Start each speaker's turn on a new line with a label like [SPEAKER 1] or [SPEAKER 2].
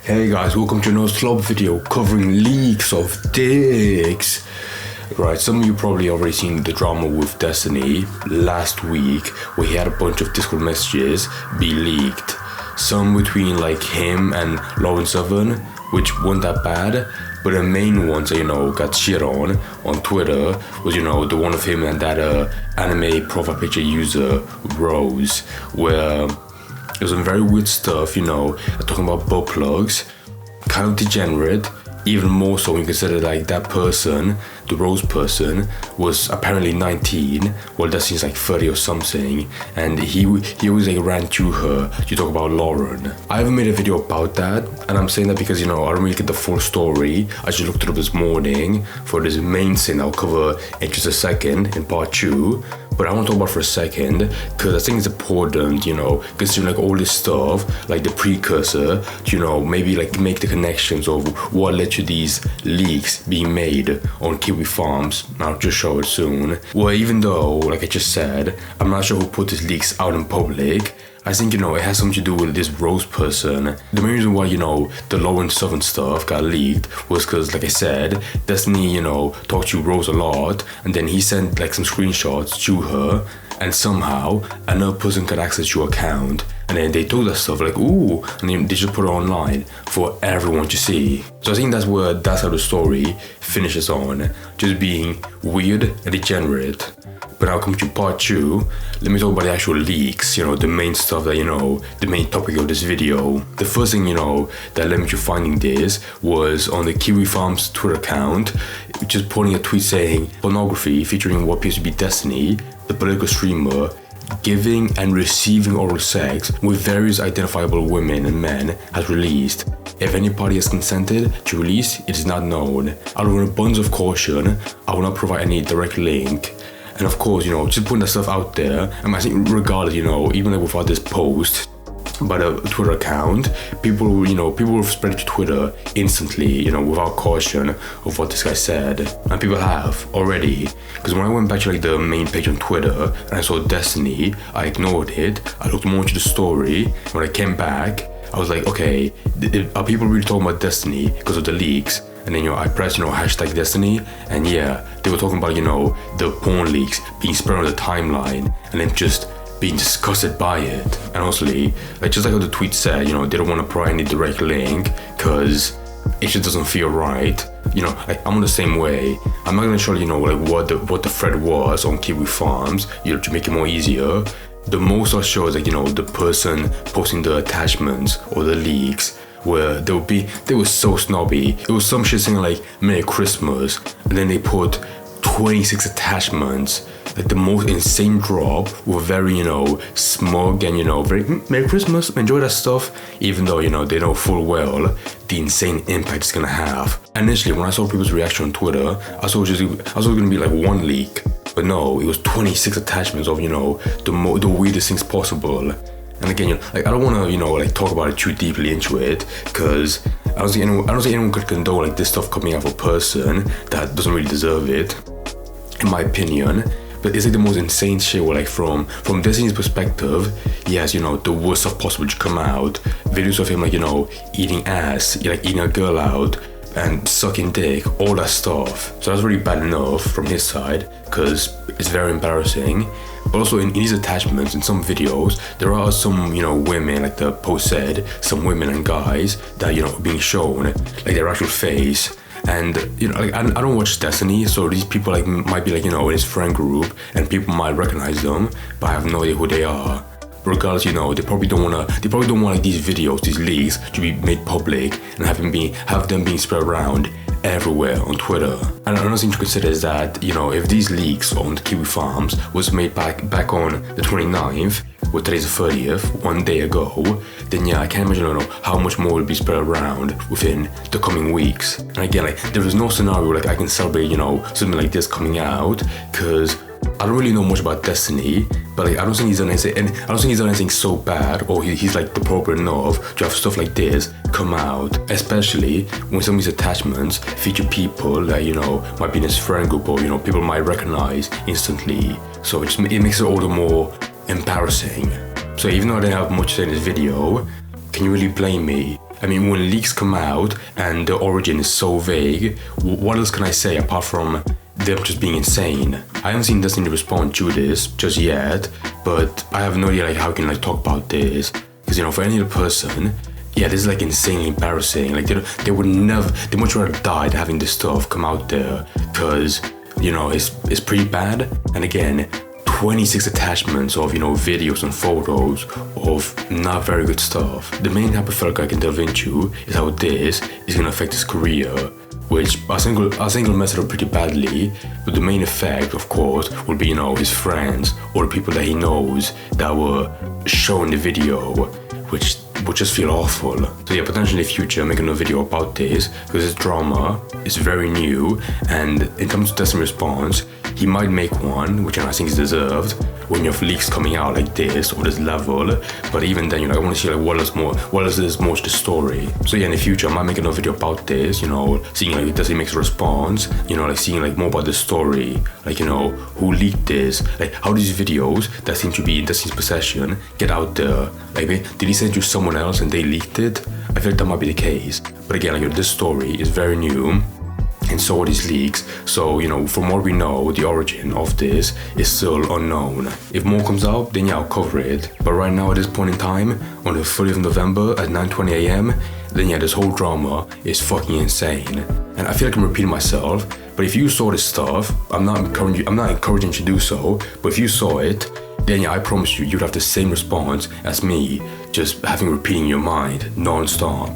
[SPEAKER 1] Hey guys, welcome to another club video covering leaks of dicks. Right, some of you probably already seen the drama with Destiny last week where he had a bunch of Discord messages be leaked. Some between like him and Lauren Southern, which weren't that bad, but the main ones that, got shit on Twitter was, the one of him and that anime profile picture user, Rose, where it was some very weird stuff, talking about butt plugs, kind of degenerate, even more so when you consider like that person, the Rose person, was apparently 19, while Destiny's like 30 or something, and he always like ran to her to talk about Lauren. I haven't made a video about that, and I'm saying that because, I don't really get the full story. I just looked it up this morning for this main scene I'll cover in just a second in part 2. But I want to talk about for a second, because I think it's important, considering like all this stuff, like the precursor, to, maybe like make the connections of what led to these leaks being made on Kiwi farms. I'll just show it soon. Well, even though, like I just said, I'm not sure who put these leaks out in public, I think, it has something to do with this Rose person. The main reason why, the Lauren Southern stuff got leaked was because, like I said, Destiny, talked to Rose a lot, and then he sent like some screenshots to her, and somehow another person got access to her account, and then they told that stuff like, ooh, and then they just put it online for everyone to see. So I think that's how the story finishes on, just being weird and degenerate. But I'll come to part 2. Let me talk about the actual leaks, the main stuff that, the main topic of this video. The first thing, that led me to finding this was on the Kiwi Farms Twitter account, just putting a tweet saying, pornography featuring what appears to be Destiny, the political streamer, giving and receiving oral sex with various identifiable women and men has released. If any party has consented to release, it is not known. Out of an abundance of caution, I will not provide any direct link. And of course, just putting that stuff out there, and I think regardless, even like without this post by the Twitter account, people will spread it to Twitter instantly, without caution of what this guy said. And people have already. Because when I went back to like the main page on Twitter and I saw Destiny, I ignored it. I looked more into the story. And when I came back, I was like, okay, are people really talking about Destiny because of the leaks? And then, I pressed, hashtag Destiny, and yeah, they were talking about, the porn leaks being spread on the timeline, and then just being disgusted by it. And honestly, like just like how the tweet said, they don't want to provide any direct link, because it just doesn't feel right. Like I'm on the same way. I'm not gonna show like what the thread was on Kiwi Farms, to make it more easier. The most I'll show is like, the person posting the attachments or the leaks, where they were so snobby. It was some shit saying like Merry Christmas, and then they put 26 attachments, like the most insane drop, were very, smug and, very Merry Christmas, enjoy that stuff, even though, they know full well the insane impact it's gonna have. And initially, when I saw people's reaction on Twitter, I thought it was gonna be like one leak, but no, it was 26 attachments of, the weirdest things possible. And again, like I don't want to, like talk about it too deeply into it, because I don't think anyone could condone like this stuff coming out of a person that doesn't really deserve it, in my opinion. But it's like the most insane shit where like from Destiny's perspective, he has, the worst stuff possible to come out. Videos of him like, eating ass, like eating a girl out, and sucking dick, all that stuff. So that's really bad enough from his side, because it's very embarrassing. But also in these attachments, in some videos, there are some, women, like the post said, some women and guys that, are being shown, like their actual face. And, like I don't watch Destiny, so these people like might be like, in his friend group, and people might recognize them, but I have no idea who they are. Regardless, they probably don't want like these videos, these leaks to be made public and have them being spread around everywhere on Twitter. And another thing to consider is that, if these leaks on the Kiwi Farms was made back on the 29th, well, today's the 30th, one day ago, then yeah, I can't imagine how much more will be spread around within the coming weeks. And again, like there is no scenario like I can celebrate, something like this coming out, because I don't really know much about Destiny, but like I don't think he's done anything so bad, or he's like appropriate enough to have stuff like this come out, especially when some of these attachments feature people that might be in his friend group, or people might recognize instantly. So it makes it all the more embarrassing. So even though I didn't have much to say in this video, can you really blame me I mean, when leaks come out and the origin is so vague, what else can I say apart from them just being insane? I haven't seen Destiny respond to this just yet, but I have no idea like how I can like talk about this, because you know, for any other person, yeah, this is like insanely embarrassing. Like they would never, they much rather die than having this stuff come out there, because you know it's pretty bad. And again, 26 attachments of, you know, videos and photos of not very good stuff. The main hypothetical I can delve into is how this is gonna affect his career, which I think will mess it up pretty badly, but the main effect, of course, will be, you know, his friends or the people that he knows that were shown the video, which would just feel awful. So yeah, potentially in the future, I'm making a video about this, because this drama is very new, and in terms of Destiny response, he might make one, which I think is deserved, when you have leaks coming out like this, or this level, but even then, you know, I want to see like what else is more to the story. So yeah, in the future, I might make another video about this, you know, seeing like Destiny makes a response, you know, like seeing like more about the story, like, you know, who leaked this, like how these videos that seem to be in Destiny's possession get out there. Like, did he send you someone else and they leaked it? I feel like that might be the case. But again, like, you know, this story is very new, and so are these leaks. So, you know, from what we know, the origin of this is still unknown. If more comes out, then yeah, I'll cover it. But right now, at this point in time, on the 30th of November at 9:20 a.m, then yeah, this whole drama is fucking insane. And I feel like I'm repeating myself, but if you saw this stuff, I'm not encouraging you to do so, but if you saw it, then yeah, I promise you'd have the same response as me, just having repeating in your mind non-stop.